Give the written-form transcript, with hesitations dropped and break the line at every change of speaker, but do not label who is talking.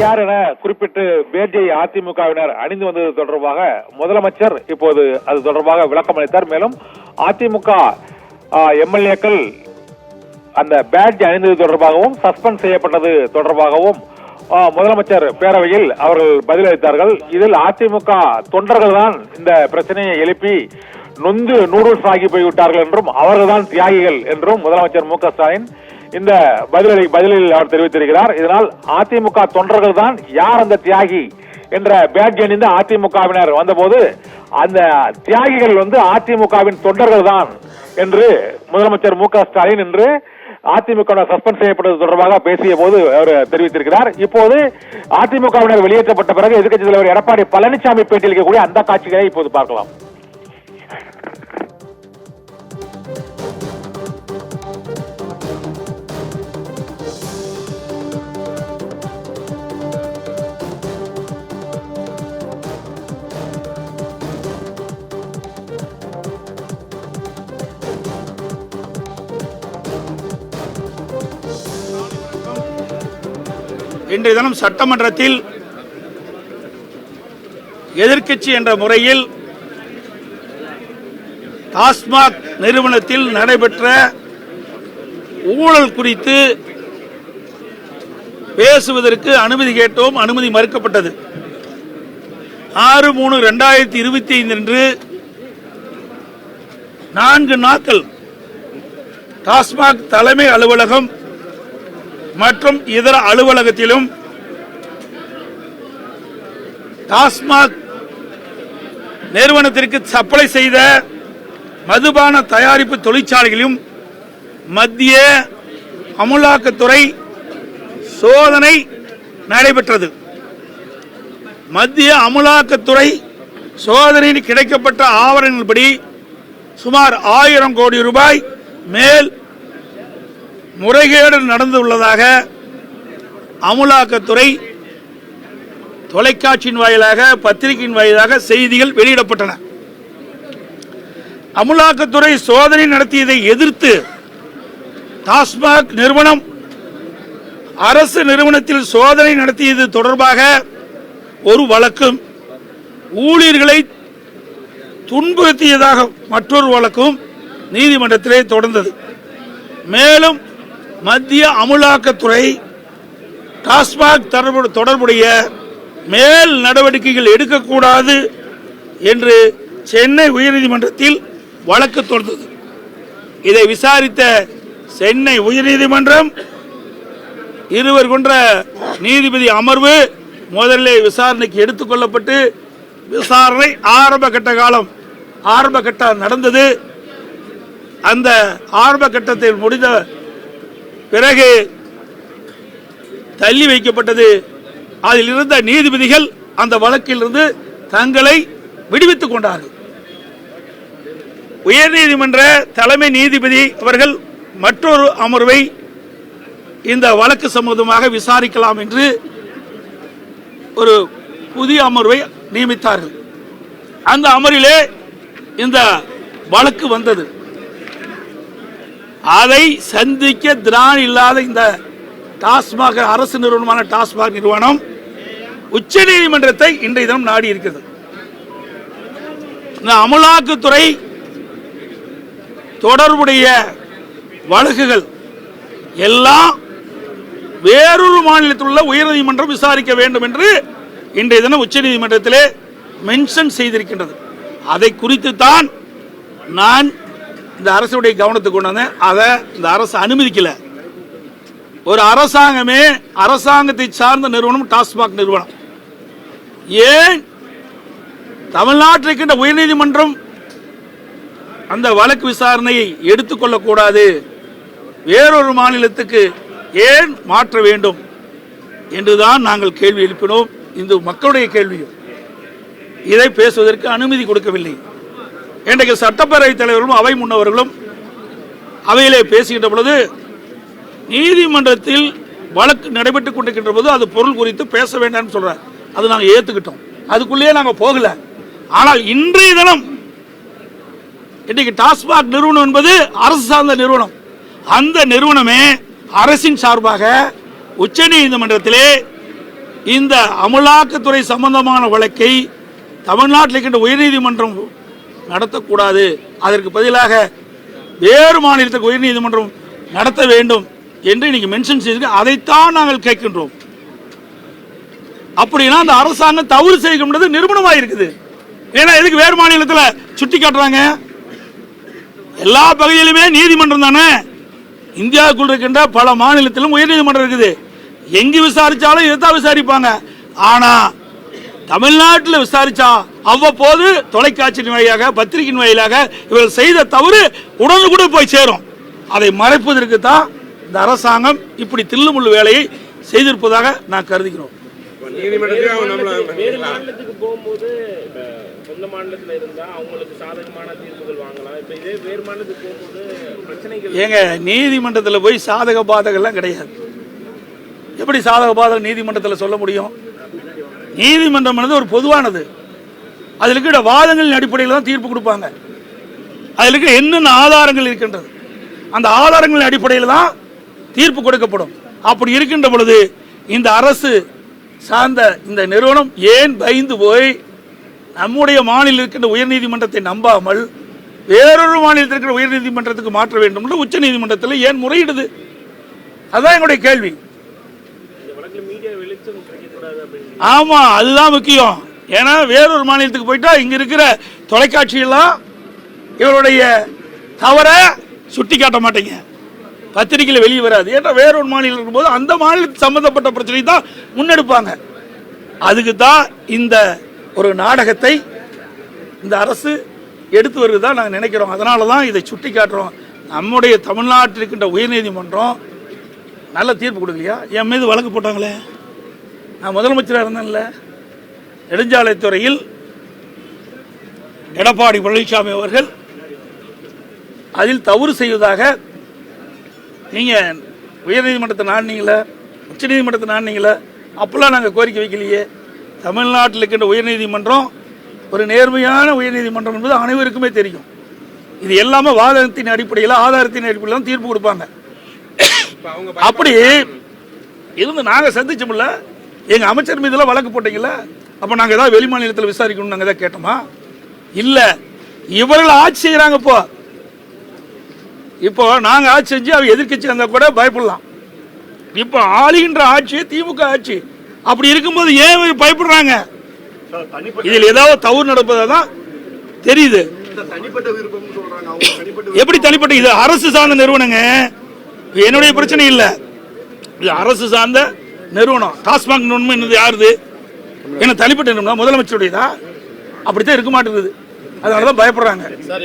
யார் என குறிப்பிட்டு பேட்ஜை அதிமுகவினர் அணிந்து வந்தது தொடர்பாக முதலமைச்சர் இப்போது அது தொடர்பாக விளக்கம் அளித்தார். மேலும் அதிமுக எம்எல்ஏக்கள் அந்த பேட்ஜ் அணிந்தது தொடர்பாகவும் சஸ்பெண்ட் செய்யப்பட்டது தொடர்பாகவும் முதலமைச்சர் பேரவையில் அவர்கள் பதிலளித்தார்கள். இதில் அதிமுக தொண்டர்கள் தான் இந்த பிரச்சனையை எழுப்பி நொந்து நூடுல்ஸ் ஆகி போய்விட்டார்கள் என்றும் அவர்கள்தான் தியாகிகள் என்றும் முதலமைச்சர் மு க ஸ்டாலின் இந்த பதிலில் அவர் தெரிவித்திருக்கிறார். இதனால் அதிமுக தொண்டர்கள் தான் யார் அந்த தியாகி என்ற பேட்ஜ் அணிந்த அதிமுகவினர் வந்தபோது அந்த தியாகிகள் அதிமுகவின் தொண்டர்கள் தான் என்று முதலமைச்சர் மு க ஸ்டாலின் என்று அதிமுக சஸ்பெண்ட் செய்யப்பட்டது தொடர்பாக பேசிய போது அவர் தெரிவித்திருக்கிறார். இப்போது அதிமுகவினர் வெளியேற்றப்பட்ட பிறகு எதிர்க்கட்சித் தலைவர் எடப்பாடி பழனிசாமி பேட்டியளிக்கக்கூடிய அந்த காட்சிகளை இப்போது பார்க்கலாம்.
இன்றைய தினம் சட்டமன்றத்தில் எதிர்க்கட்சி என்ற முறையில் டாஸ்மாக் நிறுவனத்தில் நடைபெற்ற ஊழல் குறித்து பேசுவதற்கு அனுமதி கேட்டோம். அனுமதி மறுக்கப்பட்டது. 6/3/2025 அன்று 4 நாட்கள் டாஸ்மாக் தலைமை அலுவலகம் மற்றும் இதர அலுவலகத்திலும் டாஸ்மாக் நிறுவனத்திற்கு சப்ளை செய்த மதுபான தயாரிப்பு தொழிற்சாலைகளிலும் மத்திய அமலாக்கத்துறை சோதனை நடைபெற்றது. மத்திய அமலாக்கத்துறை சோதனையில் கிடைக்கப்பட்ட ஆவணங்களின்படி சுமார் 1000 கோடி ரூபாய் மேல் முறைகேடு நடந்துள்ளதாக அமலாக்கத்துறை தொலைக்காட்சியின் வாயிலாக பத்திரிகையின் வாயிலாக செய்திகள் வெளியிடப்பட்டன. அமலாக்கத்துறை சோதனை நடத்தியதை எதிர்த்து டாஸ்மாக் நிறுவனம் அரசு நிறுவனத்தில் சோதனை நடத்தியது தொடர்பாக ஒரு வழக்கும், ஊழியர்களை துன்புறுத்தியதாக மற்றொரு வழக்கும் நீதிமன்றத்திலே தொடர்ந்தது. மேலும் மத்திய அமலாக்கத்துறை டாஸ்மாக் தொடர்புடைய மேல் நடவடிக்கைகள் எடுக்கக்கூடாது என்று சென்னை உயர்நீதிமன்றத்தில் வழக்கு தொடர்ந்தது. இதை விசாரித்த சென்னை உயர்நீதிமன்றம் 2 கொண்ட நீதிபதி அமர்வு முதலில் விசாரணைக்கு எடுத்துக் கொள்ளப்பட்டு விசாரணை ஆரம்ப கட்டம் நடந்தது. அந்த ஆரம்ப கட்டத்தில் முடிந்த பிறகு தள்ளி வைக்கப்பட்டது. அதில் இருந்த நீதிபதிகள் அந்த வழக்கில் இருந்து தங்களை விடுவித்துக் கொண்டார்கள். உயர்நீதிமன்ற தலைமை நீதிபதி அவர்கள் மற்றொரு அமர்வை இந்த வழக்கு சம்பந்தமாக விசாரிக்கலாம் என்று ஒரு புதிய அமர்வை நியமித்தார்கள். அந்த அமர்விலே இந்த வழக்கு வந்தது. அதை சந்திக்க திராணி இல்லாத இந்த டாஸ்மாக் அரசு நிறுவனமான டாஸ்மாக் நிறுவனம் உச்ச நீதிமன்றத்தை இன்றைய தினம் நாடி இருக்கிறது. இந்த அமலாக்கத்துறை தொடர்புடைய வழக்குகள் எல்லாம் வேறொரு மாநிலத்தில் உள்ள உயர்நீதிமன்றம் விசாரிக்க வேண்டும் என்று இன்றைய தினம் உச்ச நீதிமன்றத்திலே மென்ஷன் செய்திருக்கின்றது. அதை குறித்து தான் நான் இந்த அரசுடைய கவனத்துக்கு கொண்டு வந்தேன். அதை இந்த அரசு அனுமதிக்கல. ஒரு அரசாங்கமே அரசாங்கத்தை சார்ந்த நிறுவனம் டாஸ்மாக் நிறுவனம். ஏன் தமிழ்நாட்டில் இருக்கின்ற உயர்நீதிமன்றம் அந்த வழக்கு விசாரணையை எடுத்துக்கொள்ளக்கூடாது, வேறொரு மாநிலத்துக்கு ஏன் மாற்ற வேண்டும் என்றுதான் நாங்கள் கேள்வி எழுப்பினோம். இந்த மக்களுடைய கேள்வியும் இதை பேசுவதற்கு அனுமதி கொடுக்கவில்லை. இன்றைக்கு சட்டப்பேரவைத் தலைவர்களும் அவை முன்னவர்களும் அவையிலே பேசுகின்ற பொழுது நீதிமன்றத்தில் வழக்கு நடைபெற்றுக் கொண்டிருக்கின்ற போது அது பொருள் குறித்து பேச வேண்டாம்னு சொல்றார். அது நாங்கள் ஏற்றுக்கிட்டோம். அதுக்குள்ளேயே நாங்கள் போகல. ஆனால் இன்றைய தினம் இன்றைக்கு டாஸ்மாக் நிறுவனம் என்பது அரசு சார்ந்த நிறுவனம். அந்த நிறுவனமே அரசின் சார்பாக உச்ச நீதிமன்றத்திலே இந்த அமலாக்கத்துறை சம்பந்தமான வழக்கை தமிழ்நாட்டில் இருக்கின்ற உயர்நீதிமன்றம் நடத்தக்கூடாது, அதற்கு பதிலாக வேறு மாநிலத்துக்கு உயர்நீதிமன்றம் நடத்த வேண்டும் என்று இன்னைக்கு மென்ஷன் செய்து அதைத்தான் நாங்கள் கேட்கின்றோம். அப்படின்னா அந்த அரசாங்கம் தவறு செய்கின்றது நிரூபணமாக இருக்குது. ஏன்னா எதுக்கு வேறு மாநிலத்தில் சுட்டி காட்டுறாங்க? எல்லா பகுதியிலுமே நீதிமன்றம் தானே. இந்தியாவுக்குள் இருக்கின்ற பல மாநிலத்திலும் உயர்நீதிமன்றம் இருக்குது. எங்கு விசாரிச்சாலும் இதைத்தான் விசாரிப்பாங்க. ஆனா தமிழ்நாட்டில் விசாரிச்சா அவ்வப்போது தொலைக்காட்சியின் வழியாக பத்திரிகையின் வழியாக இவர்கள் செய்த தவறு உடனுக்குடன் போய் சேரும். அதை மறைப்பதற்கு தான் இந்த அரசாங்கம் இப்படி தில்லுமுள்ளு வேலையை செய்திருப்பதாக நான் கருதுகிறோம்.
வேறு மாநிலத்துக்கு போகும்போது சொந்த மாநிலத்தில் இருந்தா அவங்களுக்கு சாதகமான தீர்ப்புகள் வாங்கலாம். இப்ப இதே வேறு மாநிலத்துக்கு போகும்போது பிரச்சனைகள்
ஏங்க நீதிமன்றத்தில் போய் சாதக பாதகம்லாம் கிடையாது. எப்படி சாதக பாதகம் நீதிமன்றத்தில் சொல்ல முடியும்? நீதிமன்றம் ஒரு பொதுவானது. அதில் இருக்கிற வாதங்களின் அடிப்படையில் தான் தீர்ப்பு கொடுப்பாங்க. அதில் இருக்கிற என்னென்ன ஆதாரங்கள் இருக்கின்றது அந்த ஆதாரங்களின் அடிப்படையில் தான் தீர்ப்பு கொடுக்கப்படும். அப்படி இருக்கின்ற பொழுது இந்த அரசு சார்ந்த இந்த நிறுவனம் ஏன் பயந்து போய் நம்முடைய மாநிலம் இருக்கின்ற உயர்நீதிமன்றத்தை நம்பாமல் வேறொரு மாநிலத்தில் இருக்கிற உயர்நீதிமன்றத்துக்கு மாற்ற வேண்டும் என்று உச்ச நீதிமன்றத்தில் ஏன் முறையிடுது? அதுதான் எங்களுடைய கேள்வி. ஆமா, அதுதான் முக்கியம். ஏன்னா வேறொரு மாநிலத்துக்கு போயிட்டா இங்க இருக்கிற தொலைக்காட்சியெல்லாம் இவருடைய தவற சுட்டி காட்ட மாட்டீங்க, பத்திரிகையில் வெளியே வராது. ஏன்னா வேறொரு மாநிலம் இருக்கும்போது அந்த மாநிலத்துக்கு சம்பந்தப்பட்ட பிரச்சனை தான் முன்னெடுப்பாங்க. அதுக்கு தான் இந்த ஒரு நாடகத்தை இந்த அரசு எடுத்து வருவதா நாங்கள் நினைக்கிறோம். அதனால தான் இதை சுட்டி காட்டுறோம். நம்முடைய தமிழ்நாட்டில் இருக்கின்ற உயர்நீதிமன்றம் நல்ல தீர்ப்பு கொடுக்கலையா? என் மீது வழக்கு போட்டாங்களே, நான் முதலமைச்சராக இருந்தேன்ல. நெடுஞ்சாலைத்துறையில் எடப்பாடி பழனிசாமி அவர்கள் அதில் தவறு செய்வதாக நீங்க உயர்நீதிமன்றத்தை நாடினீங்களா, உச்ச நீதிமன்றத்தை நாடினீங்களா? அப்பெல்லாம் நாங்கள் கோரிக்கை வைக்கலையே. தமிழ்நாட்டில் இருக்கின்ற உயர்நீதிமன்றம் ஒரு நேர்மையான உயர்நீதிமன்றம் என்பது அனைவருக்குமே தெரியும். இது எல்லாமே வாதத்தின் அடிப்படையில் ஆதாரத்தின் அடிப்படையில் தான் தீர்ப்பு கொடுப்பாங்க. அப்படி இருந்து நாங்கள் சந்திச்சோம்ல, எங்க அமைச்சர் மீதுலாம் வழக்கு போட்டீங்கல்ல, அப்ப நாங்க ஏதாவது வெளி மாநிலத்தில் விசாரிக்கணும் நாங்க ஏதாவது கேட்டோமா? இல்ல, இவர்கள் ஆட்சி செய்யறாங்க. இப்போ நாங்க ஆட்சி செஞ்சு அவங்க எதிர்கட்சி இருந்தா கூட பயப்படலாம். இப்போ ஆளுகின்ற ஆட்சி திமுக ஆட்சி. அப்படி இருக்கும்போது ஏன் பயப்படுறாங்க? இதில் ஏதாவது தவறு நடப்பதான் தெரியுது. எப்படி தனிப்பட்ட? இது அரசு சார்ந்த நிறுவனங்க, என்னுடைய பிரச்சனை இல்ல. இது அரசு சார்ந்த நிறுவனம். டாஸ்மாக் நிறுவனம் யாருது? என்ன தனிப்பட்ட நிறுவனம்? முதலமைச்சருடையதா? அப்படித்தான் இருக்க மாட்டேங்குது. அதனாலதான் பயப்படுறாங்க.